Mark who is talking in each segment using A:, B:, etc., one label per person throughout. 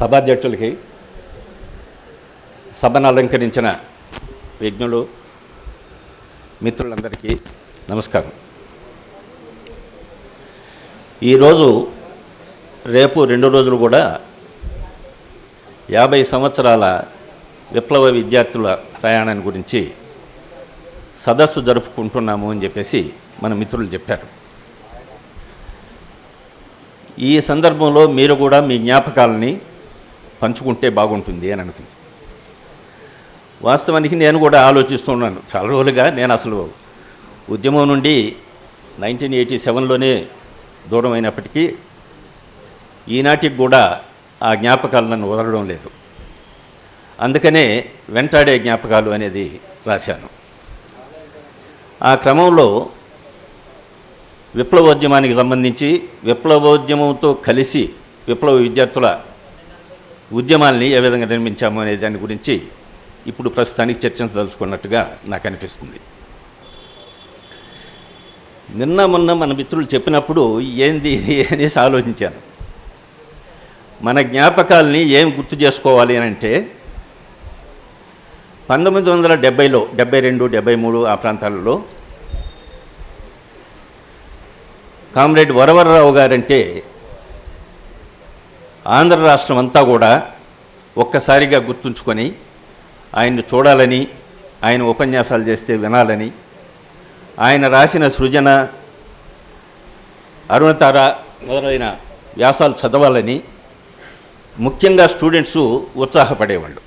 A: సభాధ్యక్షులకి, సభను అలంకరించిన విజ్ఞులు, మిత్రులందరికీ నమస్కారం. ఈరోజు రేపు 2 రోజులు కూడా 50 సంవత్సరాల విప్లవ విద్యార్థుల ప్రయాణాన్ని గురించి సదస్సు జరుపుకుంటున్నాము అని చెప్పేసి మన మిత్రులు చెప్పారు. ఈ సందర్భంలో మీరు కూడా మీ జ్ఞాపకాలని పంచుకుంటే బాగుంటుంది అని అనుకుంది. వాస్తవానికి నేను కూడా ఆలోచిస్తున్నాను చాలా రోజులుగా. నేను అసలు ఉద్యమం నుండి 1987లోనే దూరం అయినప్పటికీ ఈనాటికి కూడా ఆ జ్ఞాపకాలు నన్ను వదలడం లేదు. అందుకనే వెంటాడే జ్ఞాపకాలు అనేది రాశాను. ఆ క్రమంలో విప్లవోద్యమానికి సంబంధించి విప్లవోద్యమంతో కలిసి విప్లవ విద్యార్థుల ఉద్యమాల్ని ఏ విధంగా నిర్మించాము అనే దాని గురించి ఇప్పుడు ప్రస్తుతానికి చర్చించదలుచుకున్నట్టుగా నాకు అనిపిస్తుంది. నిన్న మొన్న మన మిత్రులు చెప్పినప్పుడు ఏంది అనేసి ఆలోచించాను. మన జ్ఞాపకాలని ఏం గుర్తు చేసుకోవాలి అని అంటే 1970లో 72, 73 ఆ ప్రాంతాలలో కామ్రేడ్ వరవరరావు గారంటే ఆంధ్ర రాష్ట్రం అంతా కూడా ఒక్కసారిగా గుర్తుంచుకొని ఆయన్ని చూడాలని, ఆయన ఉపన్యాసాలు చేస్తే వినాలని, ఆయన రాసిన సృజన, అరుణతార మొదలైన వ్యాసాలు చదవాలని ముఖ్యంగా స్టూడెంట్స్ ఉత్సాహపడేవాళ్ళు.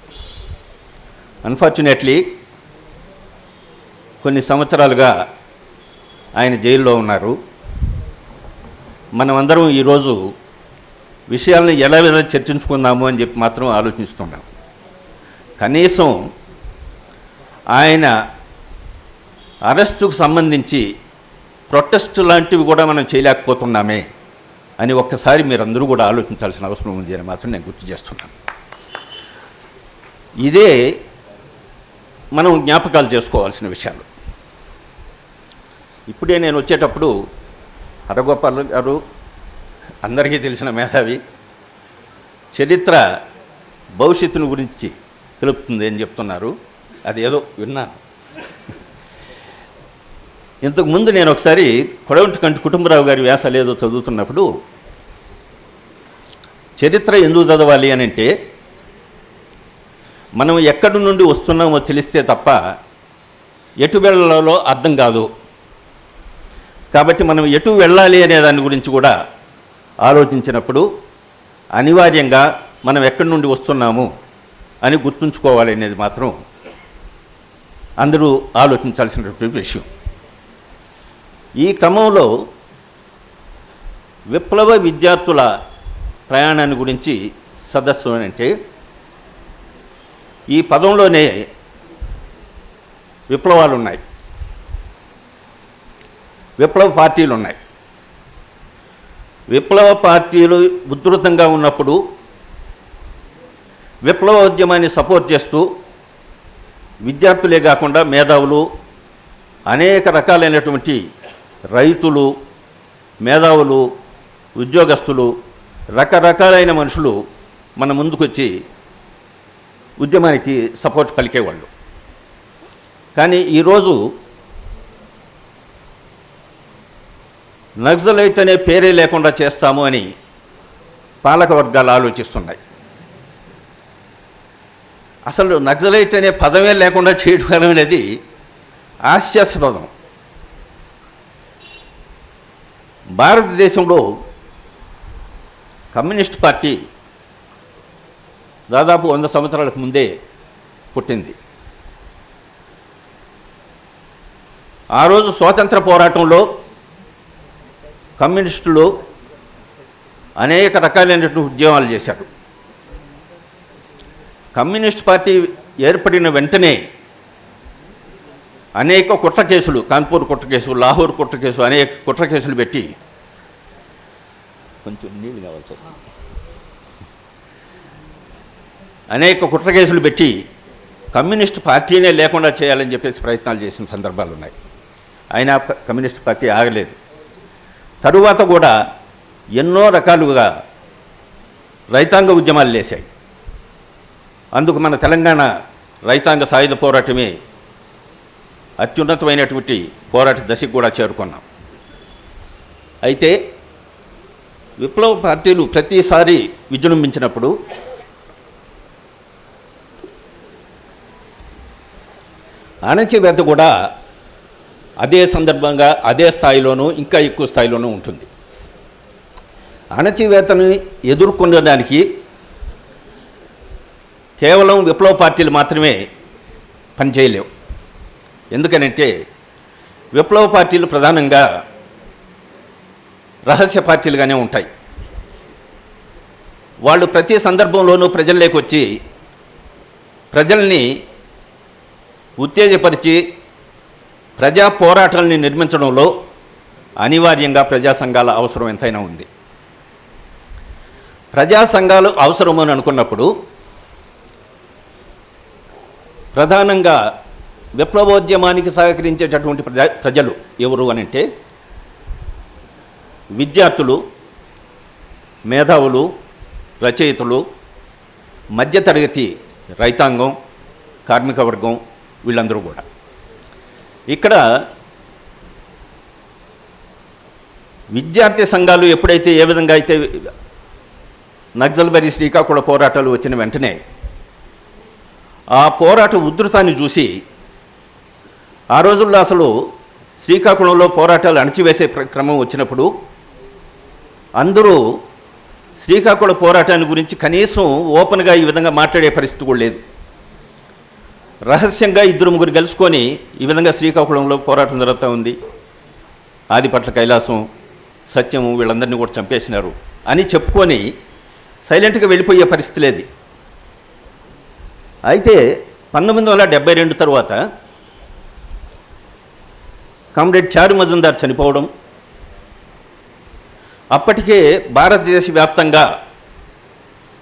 A: అన్ఫార్చునేట్లీ కొన్ని సంవత్సరాలుగా ఆయన జైల్లో ఉన్నారు. మనమందరం ఈరోజు విషయాలను ఎలా చర్చించుకుందాము అని చెప్పి మాత్రం ఆలోచిస్తున్నాం. కనీసం ఆయన అరెస్టుకు సంబంధించి ప్రొటెస్ట్ లాంటివి కూడా మనం చేయలేకపోతున్నామే అని ఒక్కసారి మీరందరూ కూడా ఆలోచించాల్సిన అవసరం ఉంది అని మాత్రం నేను గుర్తు చేస్తున్నాను. ఇదే మనం జ్ఞాపకాలు చేసుకోవాల్సిన విషయాలు. ఇప్పుడే నేను వచ్చేటప్పుడు హరగోపాల్ గారు అందరికీ తెలిసిన మేధావి, చరిత్ర భవిష్యత్తును గురించి తెలుపుతుంది అని చెప్తున్నారు. అది ఏదో విన్నాను. ఇంతకుముందు నేను ఒకసారి కొడవటికంటి కుటుంబరావు గారి వ్యాసాలు ఏదో చదువుతున్నప్పుడు చరిత్ర ఎందుకు చదవాలి అని అంటే మనం ఎక్కడి నుండి వస్తున్నామో తెలిస్తే తప్ప ఎటు వెళ్ళాలో అర్థం కాదు. కాబట్టి మనం ఎటు వెళ్ళాలి అనే దాని గురించి కూడా ఆలోచించినప్పుడు అనివార్యంగా మనం ఎక్కడి నుండి వస్తున్నాము అని గుర్తుంచుకోవాలి అనేది మాత్రం అందరూ ఆలోచించాల్సినటువంటి విషయం. ఈ క్రమంలో విప్లవ విద్యార్థుల ప్రయాణాన్ని గురించి సదస్సు అంటే ఈ పదంలోనే విప్లవాలు ఉన్నాయి, విప్లవ పార్టీలు ఉన్నాయి. విప్లవ పార్టీలు ఉధృతంగా ఉన్నప్పుడు విప్లవోద్యమాన్ని సపోర్ట్ చేస్తూ విద్యార్థులే కాకుండా మేధావులు, అనేక రకాలైనటువంటి రైతులు, మేధావులు, ఉద్యోగస్తులు, రకరకాలైన మనుషులు మన ముందుకొచ్చి ఉద్యమానికి సపోర్ట్ పలికేవాళ్ళు. కానీ ఈరోజు నక్సలైట్ అనే పేరే లేకుండా చేస్తాము అని పాలక వర్గాలు ఆలోచిస్తున్నాయి. అసలు నక్సలైట్ అనే పదమే లేకుండా చేయడం అనేది హాస్యాస్పదం. భారతదేశంలో కమ్యూనిస్ట్ పార్టీ దాదాపు 100 సంవత్సరాలకు ముందే పుట్టింది. ఆ రోజు స్వాతంత్ర పోరాటంలో కమ్యూనిస్టులు అనేక రకాలైనటువంటి ఉద్యమాలు చేశారు. కమ్యూనిస్ట్ పార్టీ ఏర్పడిన వెంటనే అనేక కుట్ర కేసులు, కాన్పూర్ కుట్ర కేసు, లాహోర్ కుట్ర కేసు, అనేక కుట్ర కేసులు పెట్టి కొంచెం నీళ్ళు కావాల్సి వస్తుంది. అనేక కుట్ర కేసులు పెట్టి కమ్యూనిస్ట్ పార్టీనే లేకుండా చేయాలని చెప్పేసి ప్రయత్నాలు చేసిన సందర్భాలు ఉన్నాయి. అయినా కమ్యూనిస్ట్ పార్టీ ఆగలేదు. తరువాత కూడా ఎన్నో రకాలుగా రైతాంగ ఉద్యమాలు లేశాయి. అందుకు మన తెలంగాణ రైతాంగ సాయుధ పోరాటమే అత్యున్నతమైనటువంటి పోరాట దశకు కూడా చేరుకున్నాం. అయితే విప్లవ పార్టీలు ప్రతిసారి విజృంభించినప్పుడు అణచివేత కూడా అదే సందర్భంగా అదే స్థాయిలోనూ ఇంకా ఎక్కువ స్థాయిలోనూ ఉంటుంది. అణచివేతను ఎదుర్కొనడానికి కేవలం విప్లవ పార్టీలు మాత్రమే పనిచేయలేవు. ఎందుకనంటే విప్లవ పార్టీలు ప్రధానంగా రహస్య పార్టీలుగానే ఉంటాయి. వాళ్ళు ప్రతి సందర్భంలోనూ ప్రజల్లోకి వచ్చి ప్రజల్ని ఉత్తేజపరిచి ప్రజా పోరాటాలని నిర్మించడంలో అనివార్యంగా ప్రజా సంఘాల అవసరం ఎంతైనా ఉంది. ప్రజా సంఘాలు అవసరమని అనుకున్నప్పుడు ప్రధానంగా విప్లవోద్యమానికి సహకరించేటటువంటి ప్రజలు ఎవరు అనంటే విద్యార్థులు, మేధావులు, రచయితలు, మధ్యతరగతి రైతాంగం, కార్మిక వర్గం, వీళ్ళందరూ కూడా. ఇక్కడ విద్యార్థి సంఘాలు ఎప్పుడైతే ఏ విధంగా అయితే నక్సల్బరీ శ్రీకాకుళం పోరాటాలు వచ్చిన వెంటనే ఆ పోరాట ఉధృతాన్ని చూసి ఆ రోజుల్లో అసలు శ్రీకాకుళంలో పోరాటాలు అణచివేసే క్రమం వచ్చినప్పుడు అందరూ శ్రీకాకుళం పోరాటాన్ని గురించి కనీసం ఓపెన్గా ఈ విధంగా మాట్లాడే పరిస్థితి కూడా లేదు. రహస్యంగా 2-3 కలుసుకొని ఈ విధంగా శ్రీకాకుళంలో పోరాటం జరుగుతూ ఉంది, ఆదిపట్ల కైలాసం, సత్యము వీళ్ళందరినీ కూడా చంపేసినారు అని చెప్పుకొని సైలెంట్గా వెళ్ళిపోయే పరిస్థితి లేదు. అయితే 1972 తర్వాత కామ్రేడ్ చారు మజుందార్ చనిపోవడం, అప్పటికే భారతదేశ వ్యాప్తంగా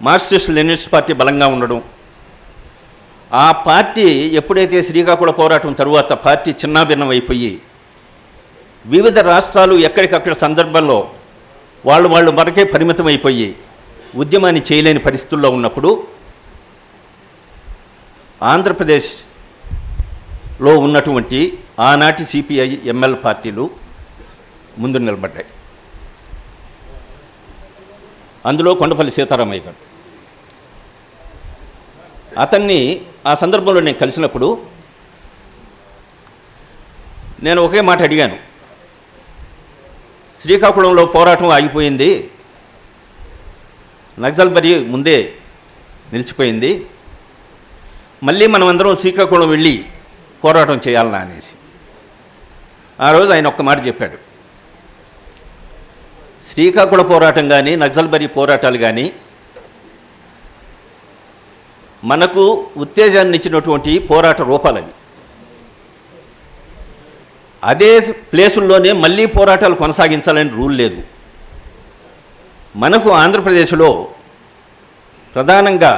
A: మార్క్సిస్ట్ లెనినిస్ట్ పార్టీ బలంగా ఉండడం, ఆ పార్టీ ఎప్పుడైతే శ్రీకాకుళం పోరాటం తరువాత పార్టీ చిన్నాభిన్నం అయిపోయి వివిధ రాష్ట్రాలు ఎక్కడికక్కడ సందర్భంలో వాళ్ళు మరకే పరిమితం అయిపోయి ఉద్యమాన్ని చేయలేని పరిస్థితుల్లో ఉన్నప్పుడు ఆంధ్రప్రదేశ్లో ఉన్నటువంటి ఆనాటి సిపిఐ ఎంఎల్ పార్టీలు ముందు నిలబడ్డాయి. అందులో కొండపల్లి సీతారామయ్య గారు. అతన్ని ఆ సందర్భంలో నేను కలిసినప్పుడు నేను ఒకే మాట అడిగాను, శ్రీకాకుళంలో పోరాటం ఆగిపోయింది, నక్సల్బరీ ముందే నిలిచిపోయింది, మళ్ళీ మనమందరం శ్రీకాకుళం వెళ్ళి పోరాటం చేయాలన్నా అనేసి. ఆ రోజు ఆయన ఒక్క మాట చెప్పాడు, శ్రీకాకుళం పోరాటం కానీ నక్సల్బరీ పోరాటాలు కానీ మనకు ఉత్తేజాన్ని ఇచ్చినటువంటి పోరాట రూపాలవి. అదే ప్లేసుల్లోనే మళ్ళీ పోరాటాలు కొనసాగించాలని రూల్ లేదు. మనకు ఆంధ్రప్రదేశ్లో ప్రధానంగా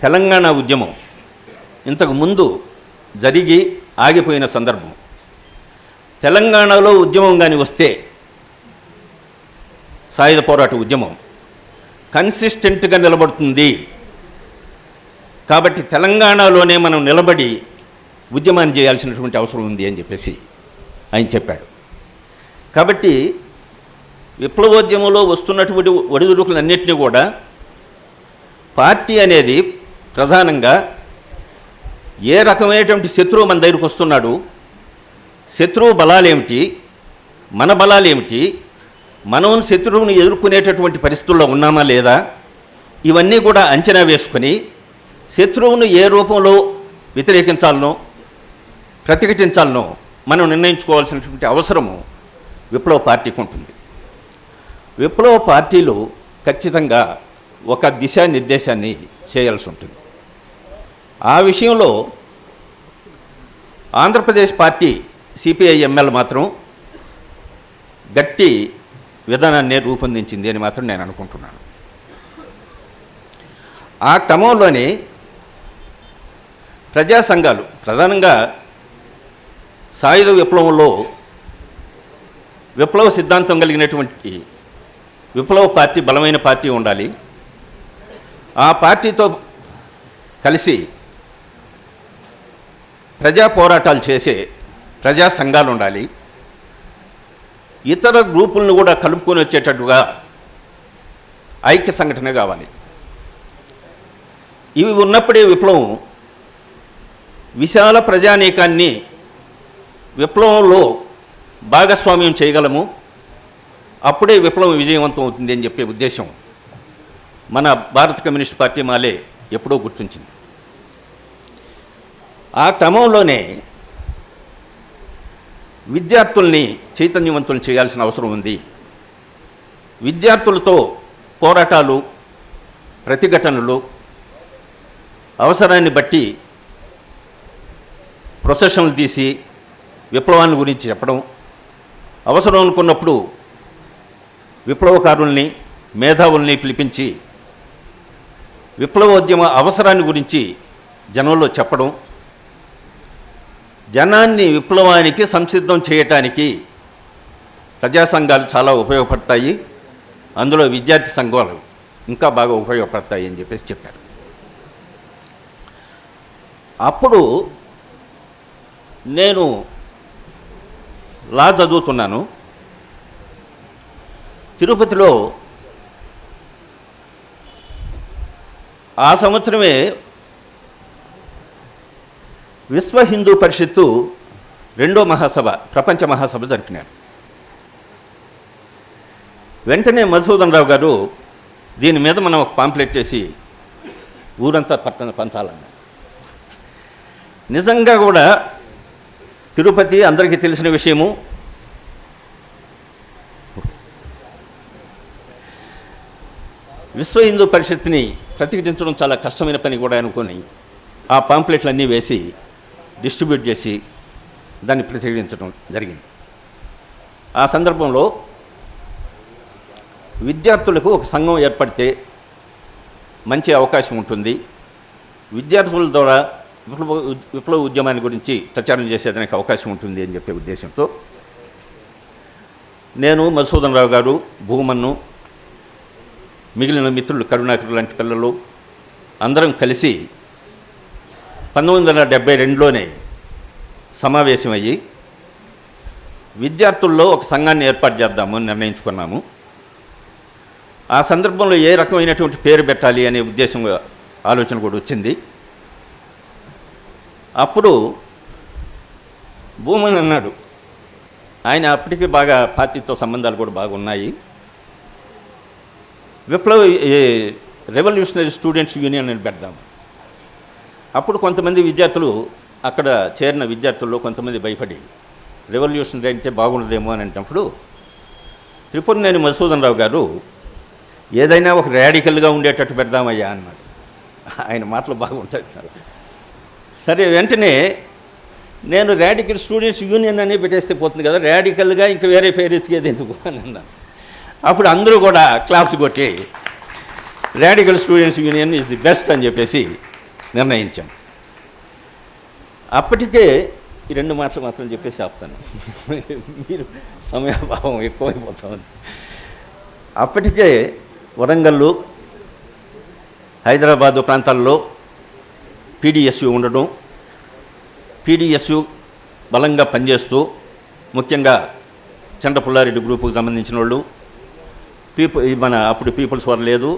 A: తెలంగాణ ఉద్యమం ఇంతకు ముందు జరిగి ఆగిపోయిన సందర్భం. తెలంగాణలో ఉద్యమం కానీ వస్తే సాయుధ పోరాట ఉద్యమం కన్సిస్టెంట్గా నిలబడుతుంది. కాబట్టి తెలంగాణలోనే మనం నిలబడి ఉద్యమాన్ని చేయాల్సినటువంటి అవసరం ఉంది అని చెప్పేసి ఆయన చెప్పాడు. కాబట్టి విప్లవోద్యమంలో వస్తున్నటువంటి ఒడిదుడుకులన్నింటినీ కూడా పార్టీ అనేది ప్రధానంగా ఏ రకమైనటువంటి శత్రువు మన దగ్గరికి వస్తున్నాడు, శత్రువు బలాలేమిటి, మన బలాలేమిటి, మనం శత్రువుని ఎదుర్కొనేటటువంటి పరిస్థితుల్లో ఉన్నామా లేదా, ఇవన్నీ కూడా అంచనా వేసుకొని శత్రువును ఏ రూపంలో వ్యతిరేకించాలనో ప్రతిఘటించాలనో మనం నిర్ణయించుకోవాల్సినటువంటి అవసరము విప్లవ పార్టీకి ఉంటుంది. విప్లవ పార్టీలు ఖచ్చితంగా ఒక దిశానిర్దేశాన్ని చేయాల్సి ఉంటుంది. ఆ విషయంలో ఆంధ్రప్రదేశ్ పార్టీ సిపిఐ ఎంఎల్ మాత్రం గట్టి విధానాన్ని రూపొందించింది అని మాత్రం నేను అనుకుంటున్నాను. ఆ క్రమంలోనే ప్రజా సంఘాలు ప్రధానంగా సాయుధ విప్లవంలో విప్లవ సిద్ధాంతం కలిగినటువంటి విప్లవ పార్టీ బలమైన పార్టీ ఉండాలి, ఆ పార్టీతో కలిసి ప్రజా పోరాటాలు చేసే ప్రజా సంఘాలు ఉండాలి, ఇతర గ్రూపులను కూడా కలుపుకొని వచ్చేటట్టుగా ఐక్య సంఘటన కావాలి. ఇవి ఉన్నప్పుడే విప్లవం విశాల ప్రజానీకాన్ని విప్లవంలో భాగస్వామ్యం చేయగలము, అప్పుడే విప్లవం విజయవంతం అవుతుంది అని చెప్పే ఉద్దేశం మన భారత కమ్యూనిస్ట్ పార్టీ మాలే ఎప్పుడో గుర్తించింది. ఆ క్రమంలోనే విద్యార్థుల్ని చైతన్యవంతులు చేయాల్సిన అవసరం ఉంది. విద్యార్థులతో పోరాటాలు, ప్రతిఘటనలు, అవసరాన్ని బట్టి ప్రొసెషన్లు తీసి విప్లవాన్ని గురించి చెప్పడం, అవసరం అనుకున్నప్పుడు విప్లవకారుల్ని, మేధావుల్ని పిలిపించి విప్లవోద్యమ అవసరాన్ని గురించి జనంలో చెప్పడం, జనాన్ని విప్లవానికి సంసిద్ధం చేయటానికి ప్రజా సంఘాలు చాలా ఉపయోగపడతాయి, అందులో విద్యార్థి సంఘాలు ఇంకా బాగా ఉపయోగపడతాయి అని చెప్పేసి చెప్పారు. అప్పుడు నేను లా చదువుతున్నాను. తిరుపతిలో ఆ సంవత్సరమే విశ్వ హిందూ పరిషత్తు 2వ మహాసభ, ప్రపంచ మహాసభ జరిపినాడు. వెంటనే మధుసూదన్ రావు గారు దీని మీద మనం ఒక పాంప్లెట్ చేసి ఊరంతా పంచాలన్నారు. నిజంగా కూడా తిరుపతి అందరికీ తెలిసిన విషయము. విశ్వ హిందూ పరిషత్ని ప్రతిఘటించడం చాలా కష్టమైన పని కూడా అనుకొని ఆ పాంప్లెట్లన్నీ వేసి డిస్ట్రిబ్యూట్ చేసి దాన్ని ప్రతిఘటించడం జరిగింది. ఆ సందర్భంలో విద్యార్థులకు ఒక సంఘం ఏర్పడితే మంచి అవకాశం ఉంటుంది, విద్యార్థుల ద్వారా విప్లవ ఉద్యమాన్ని గురించి ప్రచారం చేసేదానికి అవకాశం ఉంటుంది అని చెప్పే ఉద్దేశంతో నేను, మధుసూదన్ రావు గారు, భూమన్ను, మిగిలిన మిత్రులు కరుణాకర్ లాంటి పిల్లలు అందరం కలిసి 1972లోనే సమావేశమయ్యి విద్యార్థుల్లో ఒక సంఘాన్ని ఏర్పాటు చేద్దామని నిర్ణయించుకున్నాము. ఆ సందర్భంలో ఏ రకమైనటువంటి పేరు పెట్టాలి అనే ఉద్దేశం, ఆలోచన కూడా వచ్చింది. అప్పుడు భూమన్ అన్నాడు, ఆయన అప్పటికి బాగా పార్టీతో సంబంధాలు కూడా బాగున్నాయి, రెవల్యూషనరీ స్టూడెంట్స్ యూనియన్ అని పెడదాం. అప్పుడు కొంతమంది విద్యార్థులు, అక్కడ చేరిన విద్యార్థుల్లో కొంతమంది భయపడి రెవల్యూషనరీ అంటే బాగుండదేమో అని అంటున్నప్పుడు త్రిపురనేని మధుసూదన్ రావు గారు ఏదైనా ఒక ర్యాడికల్గా ఉండేటట్టు పెడదామయ్యా అన్నాడు. ఆయన మాటలు బాగుంటుంది చాలా. సరే, వెంటనే నేను ర్యాడికల్ స్టూడెంట్స్ యూనియన్ అని పెట్టేస్తే పోతుంది కదా, ర్యాడికల్గా ఇంకా వేరే పేరు ఎత్తికేది ఎందుకు అని అన్నాను. అప్పుడు అందరూ కూడా క్లాప్స్ కొట్టి radical students union is the best అని చెప్పేసి నిర్ణయించాం. అప్పటికే ఈ 2 మాటలు మాత్రం చెప్పేసి ఆపుతాను, మీరు సమయాభావం ఎక్కువైపోతుంది. అప్పటికే వరంగల్లు, హైదరాబాదు ప్రాంతాల్లో పీడిఎస్యు ఉండడం, పీడిఎస్యు బలంగా పనిచేస్తూ ముఖ్యంగా చండ్ర పుల్లారెడ్డి గ్రూపుకు సంబంధించిన వాళ్ళు, మన అప్పుడు పీపుల్స్ వార్ లేదు,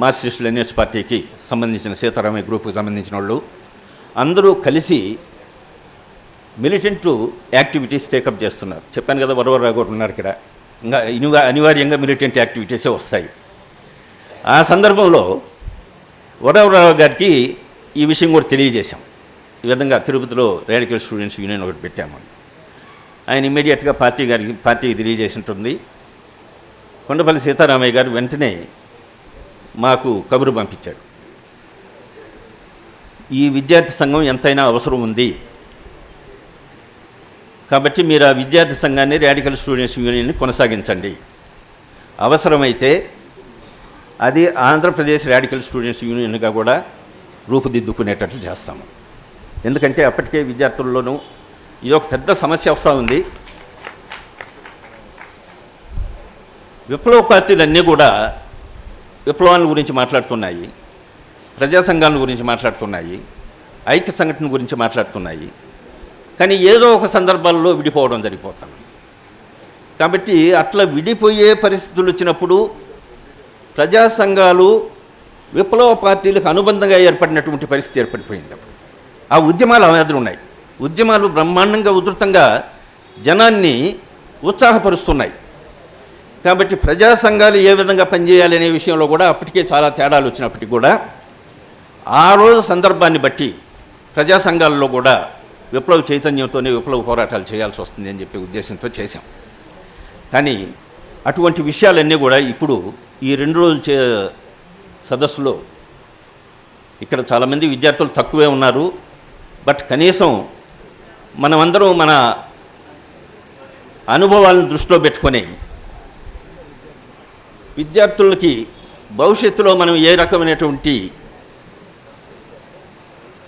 A: మార్క్సిస్ట్ లెనినిస్ట్ పార్టీకి సంబంధించిన సీతారామయ్య గ్రూపుకు సంబంధించిన వాళ్ళు అందరూ కలిసి మిలిటెంట్ యాక్టివిటీస్ టేకప్ చేస్తున్నారు. చెప్పాను కదా, వరవరరావు గారు ఉన్నారు ఇక్కడ, ఇంకా అనివార్యంగా మిలిటెంట్ యాక్టివిటీసే వస్తాయి. ఆ సందర్భంలో వరవరరావు గారికి ఈ విషయం కూడా తెలియజేశాం, ఈ విధంగా తిరుపతిలో రాడికల్ స్టూడెంట్స్ యూనియన్ ఒకటి పెట్టాము. ఆయన ఇమ్మీడియట్గా పార్టీకి తెలియజేసినట్టుంది. కొండపల్లి సీతారామయ్య గారు వెంటనే మాకు కబురు పంపించాడు, ఈ విద్యార్థి సంఘం ఎంతైనా అవసరం ఉంది కాబట్టి మీరు ఆ విద్యార్థి సంఘాన్ని రాడికల్ స్టూడెంట్స్ యూనియన్ని కొనసాగించండి, అవసరమైతే అది ఆంధ్రప్రదేశ్ రాడికల్ స్టూడెంట్స్ యూనియన్గా కూడా రూపుదిద్దుకునేటట్లు చేస్తాము. ఎందుకంటే అప్పటికే విద్యార్థుల్లోనూ ఇది ఒక పెద్ద సమస్య వస్తూ ఉంది. విప్లవ పార్టీలన్నీ కూడా విప్లవాల గురించి మాట్లాడుతున్నాయి, ప్రజా సంఘాల గురించి మాట్లాడుతున్నాయి, ఐక్య సంఘటన గురించి మాట్లాడుతున్నాయి. కానీ ఏదో ఒక సందర్భాల్లో విడిపోవడం జరిగిపోతుంది. కాబట్టి అట్లా విడిపోయే పరిస్థితులు వచ్చినప్పుడు ప్రజా సంఘాలు విప్లవ పార్టీలకు అనుబంధంగా ఏర్పడినటువంటి పరిస్థితి ఏర్పడిపోయింది. అప్పుడు ఆ ఉద్యమాలు అవధులు ఉన్నాయి. ఉద్యమాలు బ్రహ్మాండంగా ఉధృతంగా జనాన్ని ఉత్సాహపరుస్తున్నాయి. కాబట్టి ప్రజా సంఘాలు ఏ విధంగా పనిచేయాలి అనే విషయంలో కూడా అప్పటికే చాలా తేడాలు వచ్చినప్పటికీ కూడా ఆ రోజు సందర్భాన్ని బట్టి ప్రజా సంఘాలలో కూడా విప్లవ చైతన్యంతోనే విప్లవ పోరాటాలు చేయాల్సి వస్తుంది అని చెప్పి ఉద్దేశంతో చేశాం. కానీ అటువంటి విషయాలన్నీ కూడా ఇప్పుడు ఈ 2 రోజుల సదస్సులో ఇక్కడ చాలామంది విద్యార్థులు తక్కువే ఉన్నారు. బట్ కనీసం మనమందరం మన అనుభవాలను దృష్టిలో పెట్టుకొని విద్యార్థులకి భవిష్యత్తులో మనం ఏ రకమైనటువంటి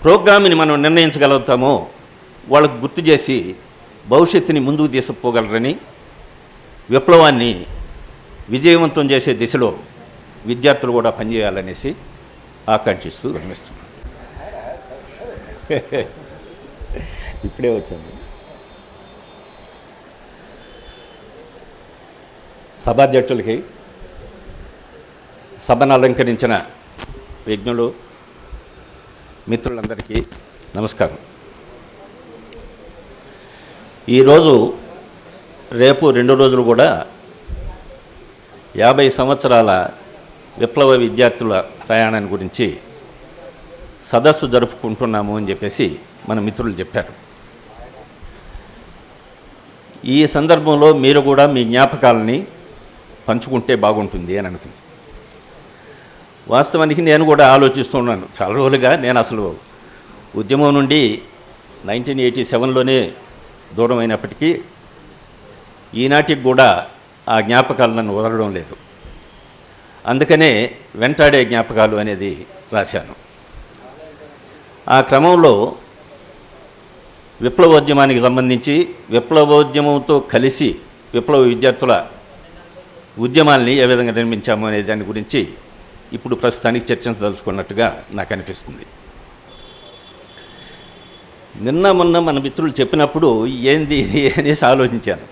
A: ప్రోగ్రామ్ని మనం నిర్ణయించగలుగుతామో వాళ్ళకు గుర్తు చేసి భవిష్యత్తుని ముందుకు తీసుకుపోగలరని, విప్లవాన్ని విజయవంతం చేసే దిశలో విద్యార్థులు కూడా పనిచేయాలనేసి ఆకాంక్షిస్తూ గమనిస్తున్నాను. ఇప్పుడే వచ్చాను. సభాధ్యక్షులకి, సభను అలంకరించిన విజ్ఞులు, మిత్రులందరికీ నమస్కారం. ఈరోజు రేపు 2 రోజులు కూడా 50 సంవత్సరాల విప్లవ విద్యార్థుల ప్రయాణాన్ని గురించి సదస్సు జరుపుకుంటున్నాము అని చెప్పేసి మన మిత్రులు చెప్పారు. ఈ సందర్భంలో మీరు కూడా మీ జ్ఞాపకాలని పంచుకుంటే బాగుంటుంది అని అనుకుంది. వాస్తవానికి నేను కూడా ఆలోచిస్తున్నాను చాలా రోజులుగా. నేను అసలు ఉద్యమం నుండి 1987లోనే దూరం అయినప్పటికీ ఈనాటికి కూడా ఆ జ్ఞాపకాలు నన్ను వదలడం లేదు. అందుకనే వెంటాడే జ్ఞాపకాలు అనేది రాశాను. ఆ క్రమంలో విప్లవోద్యమానికి సంబంధించి విప్లవోద్యమంతో కలిసి విప్లవ విద్యార్థుల ఉద్యమాల్ని ఏ విధంగా నిర్మించాము అనే దాని గురించి ఇప్పుడు ప్రస్తుతానికి చర్చించదలుచుకున్నట్టుగా నాకు అనిపిస్తుంది. నిన్న మొన్న మన మిత్రులు చెప్పినప్పుడు ఏంది ఇది అనేసి ఆలోచించాను.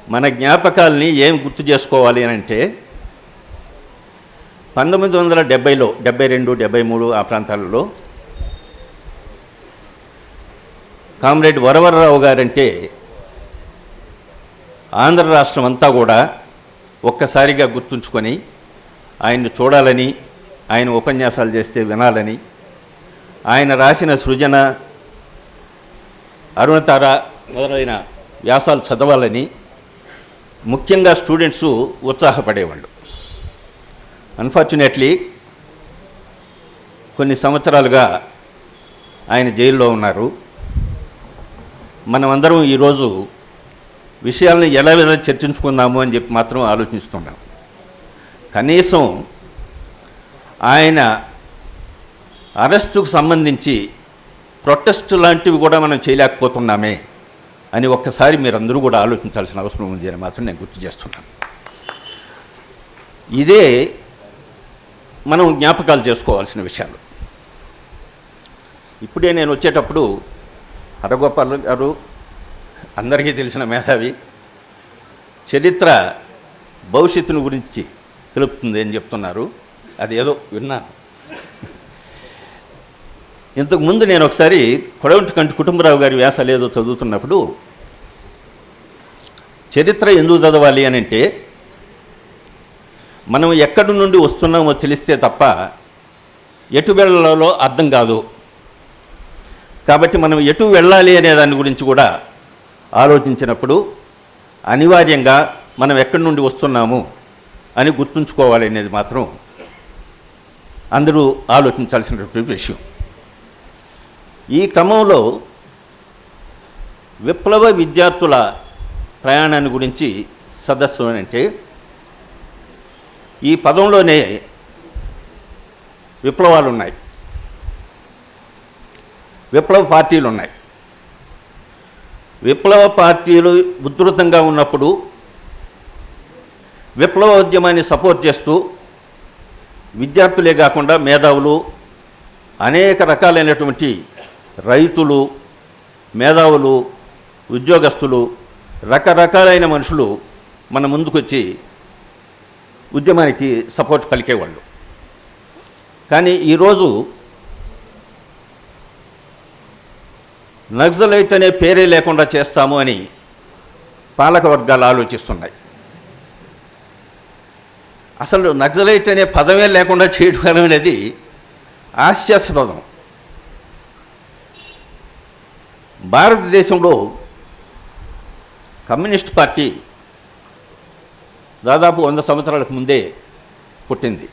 A: మన జ్ఞాపకాలని ఏం గుర్తు చేసుకోవాలి అని అంటే 1970లో 72, 73 ఆ ప్రాంతాలలో కామ్రేడ్ వరవరరావు గారంటే ఆంధ్ర రాష్ట్రం అంతా కూడా ఒక్కసారిగా గుర్తుంచుకొని ఆయన్ని చూడాలని, ఆయన ఉపన్యాసాలు చేస్తే వినాలని, ఆయన రాసిన సృజన, అరుణతార మొదలైన వ్యాసాలు చదవాలని ముఖ్యంగా స్టూడెంట్స్ ఉత్సాహపడేవాళ్ళు. అన్ఫార్చునేట్లీ కొన్ని సంవత్సరాలుగా ఆయన జైల్లో ఉన్నారు. మనమందరం ఈరోజు విషయాలను ఎలా చర్చించుకుందాము అని చెప్పి మాత్రం ఆలోచిస్తున్నాం. కనీసం ఆయన అరెస్టుకు సంబంధించి ప్రొటెస్ట్ లాంటివి కూడా మనం చేయలేకపోతున్నామే అని ఒక్కసారి మీరందరూ కూడా ఆలోచించాల్సిన అవసరం ఉంది అని మాత్రం నేను గుర్తు చేస్తున్నాను. ఇదే మనం జ్ఞాపకాలు చేసుకోవాల్సిన విషయాలు. ఇప్పుడే నేను వచ్చేటప్పుడు హరగోపాల్ గారు అందరికీ తెలిసిన మేధావి, చరిత్ర భవిష్యత్తును గురించి తెలుపుతుంది అని చెప్తున్నారు. అది ఏదో విన్నాను. ఇంతకుముందు నేను ఒకసారి కొడవటికంటి కుటుంబరావు గారి వ్యాసాలు ఏదో చదువుతున్నప్పుడు చరిత్ర ఎందుకు చదవాలి అని అంటే మనం ఎక్కడి నుండి వస్తున్నామో తెలిస్తే తప్ప ఎటు వెళ్ళాలో అర్థం కాదు. కాబట్టి మనం ఎటు వెళ్ళాలి అనే దాని గురించి కూడా ఆలోచించినప్పుడు అనివార్యంగా మనం ఎక్కడి నుండి వస్తున్నాము అని గుర్తుంచుకోవాలి అనేది మాత్రం అందరూ ఆలోచించాల్సినటువంటి విషయం. ఈ క్రమంలో విప్లవ విద్యార్థుల ప్రయాణాన్ని గురించి సదస్సు అంటే ఈ పదంలోనే విప్లవాలు ఉన్నాయి, విప్లవ పార్టీలు ఉన్నాయి. విప్లవ పార్టీలు ఉధృతంగా ఉన్నప్పుడు విప్లవోద్యమాన్ని సపోర్ట్ చేస్తూ విద్యార్థులే కాకుండా మేధావులు, అనేక రకాలైనటువంటి రైతులు, మేధావులు, ఉద్యోగస్తులు, రకరకాలైన మనుషులు మన ముందుకొచ్చి ఉద్యమానికి సపోర్ట్ పలికేవాళ్ళు. కానీ ఈరోజు నక్సలైట్ అనే పేరే లేకుండా చేస్తాము అని పాలక వర్గాలు ఆలోచిస్తున్నాయి. అసలు నక్సలైట్ అనే పదమే లేకుండా చేయడం అనేది హాస్యాస్పదం. భారతదేశంలో కమ్యూనిస్ట్ పార్టీ దాదాపు 100 సంవత్సరాలకు ముందే పుట్టింది.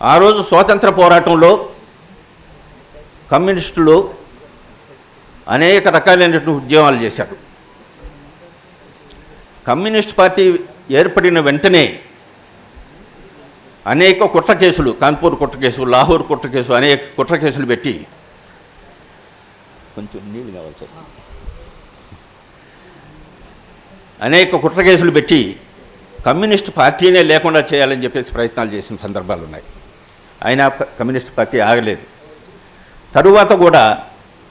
A: ఆ రోజు స్వాతంత్ర పోరాటంలో కమ్యూనిస్టులు అనేక రకాలైనటువంటి ఉద్యమాలు చేశారు. కమ్యూనిస్ట్ పార్టీ ఏర్పడిన వెంటనే అనేక కుట్ర కేసులు, కాన్పూర్ కుట్ర కేసు, లాహోర్ కుట్ర కేసు, అనేక కుట్ర కేసులు పెట్టి, కొంచెం నీళ్ళు కావాల్సి వస్తుంది, అనేక కుట్ర కేసులు పెట్టి కమ్యూనిస్ట్ పార్టీనే లేకుండా చేయాలని చెప్పేసి ప్రయత్నాలు చేసిన సందర్భాలు ఉన్నాయి. అయినా కమ్యూనిస్ట్ పార్టీ ఆగలేదు. తరువాత కూడా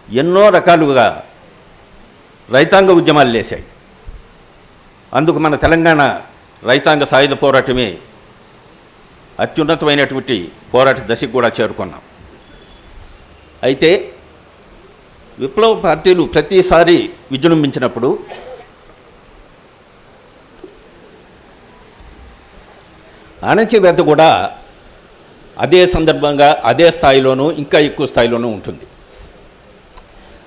A: ఎన్నో రకాలుగా రైతాంగ ఉద్యమాలు లేశాయి. అందుకు మన తెలంగాణ రైతాంగ సాయుధ పోరాటమే అత్యున్నతమైనటువంటి పోరాట దశకు కూడా చేరుకున్నాం. అయితే విప్లవ పార్టీలు ప్రతిసారి విజృంభించినప్పుడు అణచివేత కూడా అదే సందర్భంగా, అదే స్థాయిలోనూ, ఇంకా ఎక్కువ స్థాయిలోనూ ఉంటుంది.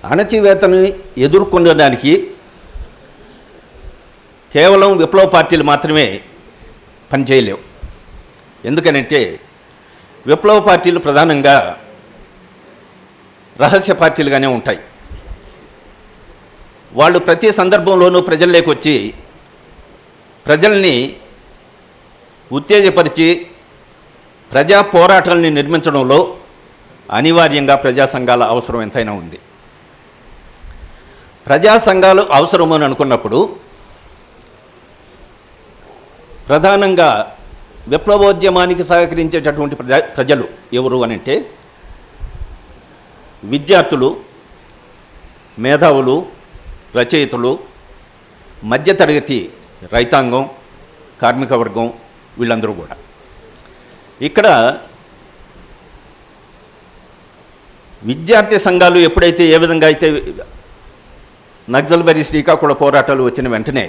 A: అణచివేతను ఎదుర్కొనడానికి కేవలం విప్లవ పార్టీలు మాత్రమే పనిచేయలేవు. ఎందుకనంటే విప్లవ పార్టీలు ప్రధానంగా రహస్య పార్టీలుగానే ఉంటాయి. వాళ్ళు ప్రతి సందర్భంలోనూ ప్రజల్లోకి వచ్చి ప్రజల్ని ఉత్తేజపరిచి ప్రజా పోరాటాలని నిర్మించడంలో అనివార్యంగా ప్రజా సంఘాల అవసరం ఎంతైనా ఉంది. ప్రజా సంఘాలు అవసరమని అనుకున్నప్పుడు ప్రధానంగా విప్లవోద్యమానికి సహకరించేటటువంటి ప్రజలు ఎవరు అనంటే విద్యార్థులు, మేధావులు, రచయితలు, మధ్యతరగతి రైతాంగం, కార్మిక వర్గం, వీళ్ళందరూ కూడా. ఇక్కడ విద్యార్థి సంఘాలు ఎప్పుడైతే ఏ విధంగా అయితే నక్సల్బరీ శ్రీకాకుళ పోరాటాలు వచ్చిన వెంటనే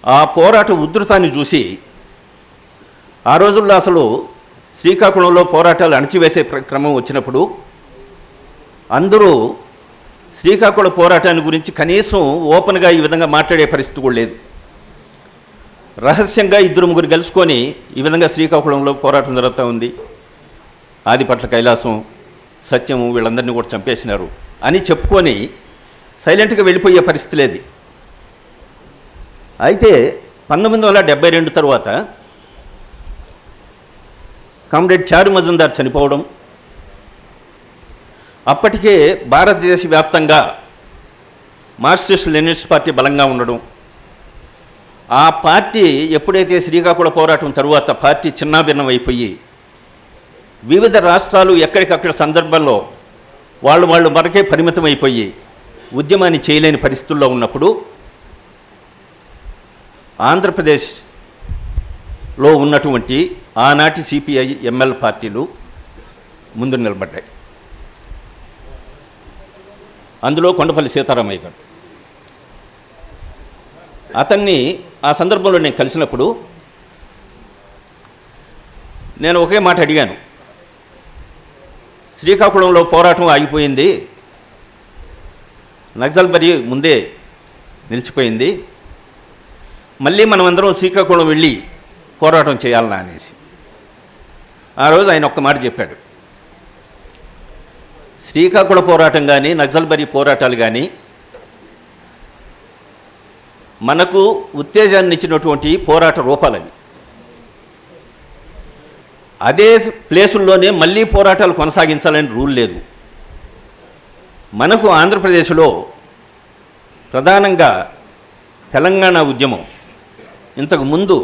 A: ఆ పోరాట ఉధృతాన్ని చూసి ఆ రోజుల్లో అసలు శ్రీకాకుళంలో పోరాటాలు అణచివేసే క్రమం వచ్చినప్పుడు అందరూ శ్రీకాకుళ పోరాటాన్ని గురించి కనీసం ఓపెన్గా ఈ విధంగా మాట్లాడే పరిస్థితి కూడా లేదు. రహస్యంగా 2-3 కలుసుకొని ఈ విధంగా శ్రీకాకుళంలో పోరాటం జరుగుతూ ఉంది, ఆదిపట్ల కైలాసం, సత్యము, వీళ్ళందరినీ కూడా చంపేసినారు అని చెప్పుకొని సైలెంట్గా వెళ్ళిపోయే పరిస్థితి లేదు. అయితే 1972 తర్వాత కామ్రేడ్ చారు మజుందార్ చనిపోవడం, అప్పటికే భారతదేశ వ్యాప్తంగా మార్క్సిస్ట్ లెనినిస్ట్ పార్టీ బలంగా ఉండడం, ఆ పార్టీ ఎప్పుడైతే శ్రీకాకుళ పోరాటం తరువాత పార్టీ చిన్నాభిన్నం అయిపోయి వివిధ రాష్ట్రాలు ఎక్కడికక్కడ సందర్భంలో వాళ్ళు మరకే పరిమితం అయిపోయి ఉద్యమాన్ని చేయలేని పరిస్థితుల్లో ఉన్నప్పుడు ఆంధ్రప్రదేశ్లో ఉన్నటువంటి ఆనాటి సిపిఐ, ఎంఎల్ పార్టీలు ముందు నిలబడ్డాయి. అందులో కొండపల్లి సీతారామయ్య గారు. అతన్ని ఆ సందర్భంలో నేను కలిసినప్పుడు నేను ఒకే మాట అడిగాను, శ్రీకాకుళంలో పోరాటం ఆగిపోయింది, నక్సల్బరీ ముందే నిలిచిపోయింది, మళ్ళీ మనమందరం శ్రీకాకుళం వెళ్ళి పోరాటం చేయాలన్నా అనేసి. ఆ రోజు ఆయన ఒక్క మాట చెప్పాడు, శ్రీకాకుళ పోరాటం కానీ నక్సల్బరీ పోరాటాలు కానీ మనకు ఉత్తేజాన్ని ఇచ్చినటువంటి పోరాట రూపాలవి. అదే ప్లేసుల్లోనే మళ్ళీ పోరాటాలు కొనసాగించాలని రూల్ లేదు. మనకు ఆంధ్రప్రదేశ్లో ప్రధానంగా తెలంగాణ ఉద్యమం ఇంతకు ముందు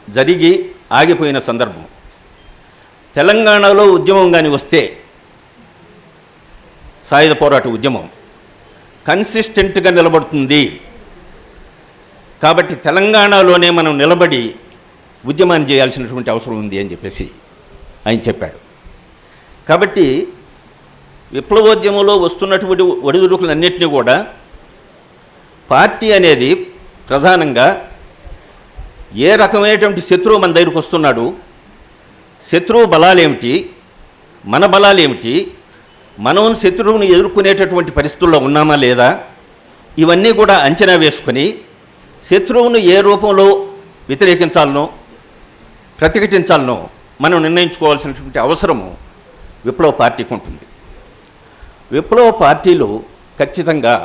A: జరిగి ఆగిపోయిన సందర్భం. తెలంగాణలో ఉద్యమం కానీ వస్తే సాయుధ పోరాట ఉద్యమం కన్సిస్టెంట్గా నిలబడుతుంది. కాబట్టి తెలంగాణలోనే మనం నిలబడి ఉద్యమాన్ని చేయాల్సినటువంటి అవసరం ఉంది అని చెప్పేసి ఆయన చెప్పాడు. కాబట్టి విప్లవోద్యమంలో వస్తున్నటువంటి ఒడిదుడుకులన్నింటినీ కూడా పార్టీ అనేది ప్రధానంగా ఏ రకమైనటువంటి శత్రువు మన దగ్గరికి వస్తున్నాడు, శత్రువు బలాలేమిటి, మన బలాలేమిటి, మనం శత్రువుని ఎదుర్కొనేటటువంటి పరిస్థితుల్లో ఉన్నామా లేదా, ఇవన్నీ కూడా అంచనా వేసుకొని శత్రువును ఏ రూపంలో వ్యతిరేకించాలనో ప్రతిఘటించాలనో మనం నిర్ణయించుకోవాల్సినటువంటి అవసరము విప్లవ పార్టీకి ఉంటుంది. విప్లవ పార్టీలు ఖచ్చితంగా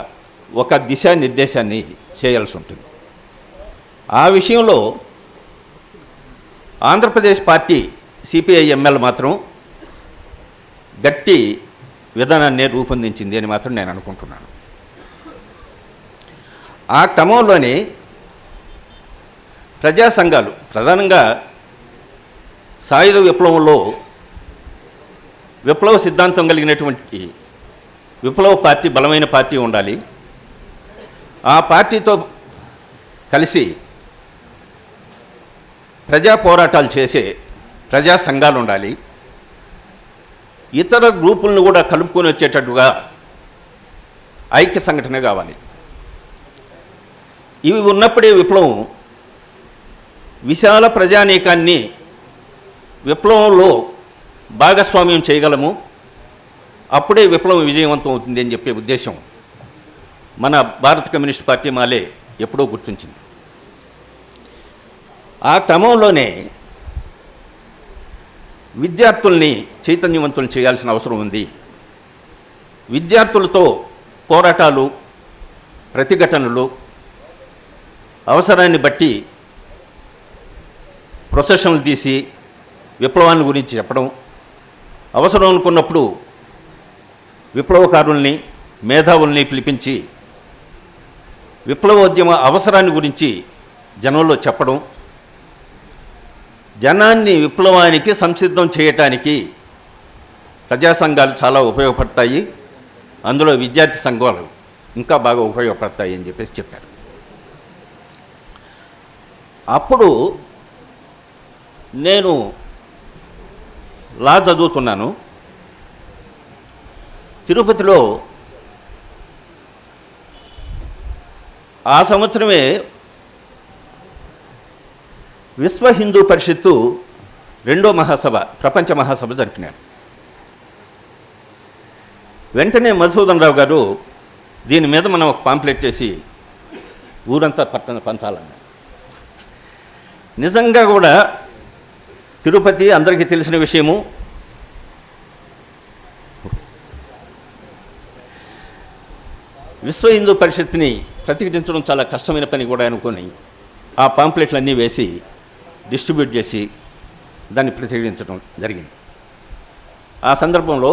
A: ఒక దిశానిర్దేశాన్ని చేయాల్సి ఉంటుంది. ఆ విషయంలో ఆంధ్రప్రదేశ్ పార్టీ సిపిఐ-ఎంఎల్ మాత్రం గట్టి విధానాన్ని రూపొందించింది అని మాత్రం నేను అనుకుంటున్నాను. ఆ క్రమంలోనే ప్రజా సంఘాలు ప్రధానంగా సాయుధ విప్లవంలో విప్లవ సిద్ధాంతం కలిగినటువంటి విప్లవ పార్టీ బలమైన పార్టీ ఉండాలి. ఆ పార్టీతో కలిసి ప్రజా పోరాటాలు చేసే ప్రజా సంఘాలు ఉండాలి. ఇతర గ్రూపులను కూడా కలుపుకొని వచ్చేటట్టుగా ఐక్య సంఘటన కావాలి. ఇవి ఉన్నప్పుడే విప్లవం విశాల ప్రజానీకాన్ని విప్లవంలో భాగస్వామ్యం చేయగలము. అప్పుడే విప్లవం విజయవంతం అవుతుంది అని చెప్పే ఉద్దేశం మన భారత కమ్యూనిస్ట్ పార్టీ మాలే ఎప్పుడో గుర్తించింది. ఆ క్రమంలోనే విద్యార్థుల్ని చైతన్యవంతులను చేయాల్సిన అవసరం ఉంది. విద్యార్థులతో పోరాటాలు, ప్రతిఘటనలు, అవసరాన్ని బట్టి ప్రొసెషన్లు తీసి విప్లవాన్ని గురించి చెప్పడం, అవసరం అనుకున్నప్పుడు విప్లవకారుల్ని మేధావుల్ని పిలిపించి విప్లవోద్యమ అవసరాన్ని గురించి జనంలో చెప్పడం, జనాన్ని విప్లవానికి సంసిద్ధం చేయటానికి ప్రజా సంఘాలు చాలా ఉపయోగపడతాయి. అందులో విద్యార్థి సంఘాలు ఇంకా బాగా ఉపయోగపడతాయి అని చెప్పేసి చెప్పారు. అప్పుడు నేను లా చదువుతున్నాను. తిరుపతిలో ఆ సంవత్సరమే విశ్వ హిందూ పరిషత్తు 2వ మహాసభ, ప్రపంచ మహాసభ జరిపినాడు. వెంటనే మధుసూదన్ రావు గారు దీని మీద మనం ఒక పాంప్లెట్ చేసి ఊరంతా పంచాలన్నారు. నిజంగా కూడా తిరుపతి అందరికీ తెలిసిన విషయము. విశ్వ హిందూ పరిషత్ని ప్రతిఘటించడం చాలా కష్టమైన పని కూడా అనుకొని ఆ పాంప్లెట్లన్నీ వేసి డిస్ట్రిబ్యూట్ చేసి దాన్ని ప్రతిఘటించడం జరిగింది. ఆ సందర్భంలో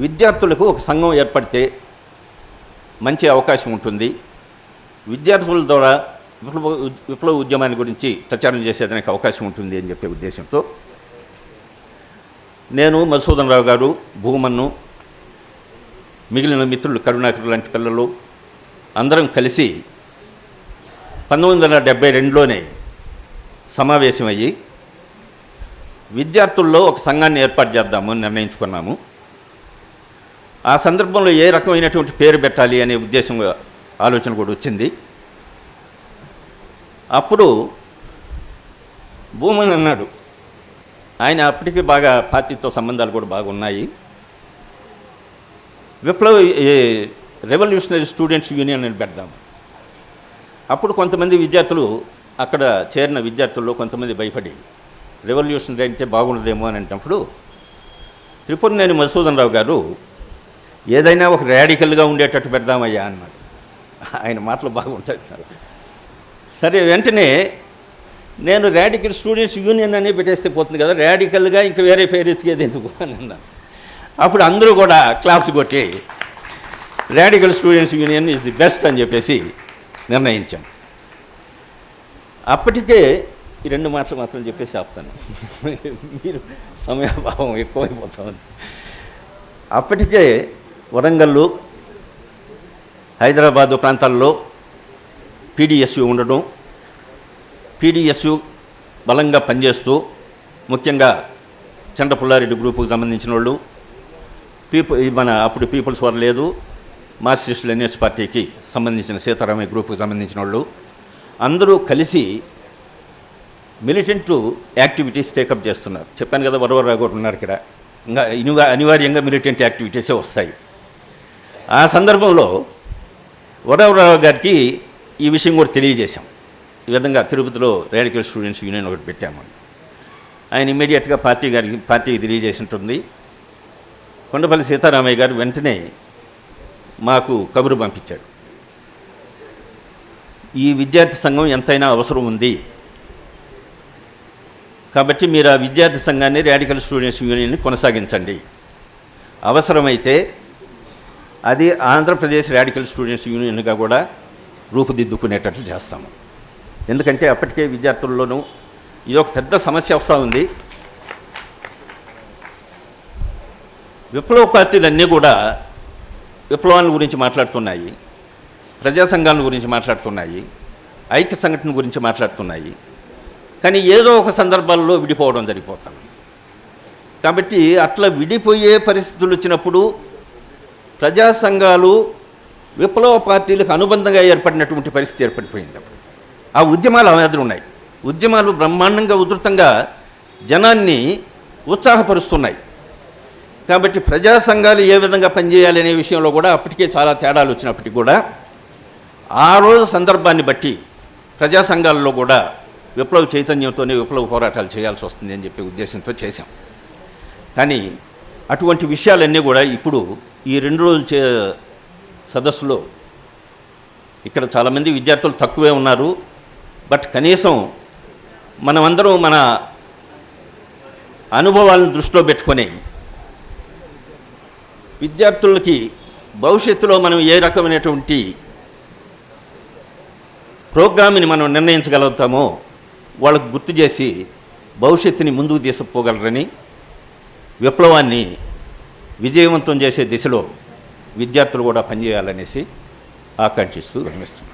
A: విద్యార్థులకు ఒక సంఘం ఏర్పడితే మంచి అవకాశం ఉంటుంది, విద్యార్థుల ద్వారా విప్లవ ఉద్యమాన్ని గురించి ప్రచారం చేసేదానికి అవకాశం ఉంటుంది అని చెప్పే ఉద్దేశంతో నేను, మధుసూదన్ రావు గారు, భూమన్ను, మిగిలిన మిత్రులు కరుణాకర్ లాంటి పిల్లలు అందరం కలిసి 1972లోనే సమావేశమయ్యి విద్యార్థుల్లో ఒక సంఘాన్ని ఏర్పాటు చేద్దామని నిర్ణయించుకున్నాము. ఆ సందర్భంలో ఏ రకమైనటువంటి పేరు పెట్టాలి అనే ఉద్దేశం ఆలోచన కూడా వచ్చింది. అప్పుడు భూమన్ అన్నాడు, ఆయన అప్పటికి బాగా పార్టీతో సంబంధాలు కూడా బాగున్నాయి, రెవల్యూషనరీ స్టూడెంట్స్ యూనియన్ అని పెడదాము. అప్పుడు కొంతమంది విద్యార్థులు, అక్కడ చేరిన విద్యార్థుల్లో కొంతమంది భయపడి రెవల్యూషనరీ అంటే బాగుండదేమో అని అంటప్పుడు త్రిపురనేని మధుసూదన్ రావు గారు ఏదైనా ఒక రాడికల్గా ఉండేటట్టు పెడదామయ్యా అన్నాడు. ఆయన మాటలు బాగుంటాయి చాలా. సరే, వెంటనే నేను రాడికల్ స్టూడెంట్స్ యూనియన్ అనే పెట్టేస్తే పోతుంది కదా, రాడికల్గా ఇంకా వేరే పేరు ఎత్తికేది ఎందుకు అని అన్నాను. అప్పుడు అందరూ కూడా క్లాప్స్ కొట్టి radical students union is the best అని చెప్పేసి నిర్ణయించాం. అప్పటికే ఈ 2 మాటలు మాత్రం చెప్పేసి ఆపుతాను. మీరు సమయాభావం ఎక్కువైపోతుంది. అప్పటికే వరంగల్లు, హైదరాబాదు ప్రాంతాల్లో పీడిఎస్యు ఉండడం, పీడిఎస్యు బలంగా పనిచేస్తూ ముఖ్యంగా చండ పుల్లారెడ్డి గ్రూపుకు సంబంధించిన వాళ్ళు, మన అప్పుడు పీపుల్స్ వారు లేదు, మార్క్సిస్ట్ లెనినిస్ట్ పార్టీకి సంబంధించిన సీతారామయ్య గ్రూపుకు సంబంధించిన వాళ్ళు అందరూ కలిసి మిలిటెంట్ యాక్టివిటీస్ టేకప్ చేస్తున్నారు. చెప్పాను కదా, వరవరరావు గారు ఉన్నారు ఇక్కడ. ఇంకా అనివార్యంగా మిలిటెంట్ యాక్టివిటీసే వస్తాయి. ఆ సందర్భంలో వరవరరావు గారికి ఈ విషయం కూడా తెలియజేశాం. ఈ విధంగా తిరుపతిలో రాడికల్ స్టూడెంట్స్ యూనియన్ ఒకటి పెట్టామని. ఆయన ఇమ్మీడియట్గా పార్టీకి తెలియజేసినట్టుంది. కొండపల్లి సీతారామయ్య గారు వెంటనే మాకు కబురు పంపించాడు. ఈ విద్యార్థి సంఘం ఎంతైనా అవసరం ఉంది కాబట్టి మీరు ఆ విద్యార్థి సంఘాన్ని రాడికల్ స్టూడెంట్స్ యూనియన్ని కొనసాగించండి, అవసరమైతే అది ఆంధ్రప్రదేశ్ రాడికల్ స్టూడెంట్స్ యూనియన్గా కూడా రూపుదిద్దుకునేటట్లు చేస్తాము. ఎందుకంటే అప్పటికే విద్యార్థుల్లోనూ ఇది ఒక పెద్ద సమస్య వస్తూ ఉంది. విప్లవ పార్టీలన్నీ కూడా విప్లవాల గురించి మాట్లాడుతున్నాయి, ప్రజా సంఘాల గురించి మాట్లాడుతున్నాయి, ఐక్య సంఘటన గురించి మాట్లాడుతున్నాయి. కానీ ఏదో ఒక సందర్భాల్లో విడిపోవడం జరిగిపోతుంది. కాబట్టి అట్లా విడిపోయే పరిస్థితులు వచ్చినప్పుడు ప్రజా సంఘాలు విప్లవ పార్టీలకు అనుబంధంగా ఏర్పడినటువంటి పరిస్థితి ఏర్పడిపోయింది. అప్పుడు ఆ ఉద్యమాలు అవధులు ఉన్నాయి. ఉద్యమాలు బ్రహ్మాండంగా ఉధృతంగా జనాన్ని ఉత్సాహపరుస్తున్నాయి. కాబట్టి ప్రజా సంఘాలు ఏ విధంగా పనిచేయాలి అనే విషయంలో కూడా అప్పటికే చాలా తేడాలు వచ్చినప్పటికీ కూడా ఆ రోజు సందర్భాన్ని బట్టి ప్రజా సంఘాలలో కూడా విప్లవ చైతన్యంతోనే విప్లవ పోరాటాలు చేయాల్సి వస్తుంది అని చెప్పే ఉద్దేశంతో చేశాం. కానీ అటువంటి విషయాలన్నీ కూడా ఇప్పుడు ఈ 2 రోజుల సదస్సులో ఇక్కడ చాలామంది విద్యార్థులు తక్కువే ఉన్నారు. బట్ కనీసం మనమందరం మన అనుభవాలను దృష్టిలో పెట్టుకొని విద్యార్థులకి భవిష్యత్తులో మనం ఏ రకమైనటువంటి ప్రోగ్రామ్ని మనం నిర్ణయించగలుగుతామో వాళ్ళకు గుర్తు చేసి భవిష్యత్తుని ముందుకు తీసుకుపోగలరని, విప్లవాన్ని విజయవంతం చేసే దిశలో విద్యార్థులు కూడా పనిచేయాలనేసి ఆకాంక్షిస్తూ విరమిస్తున్నాను.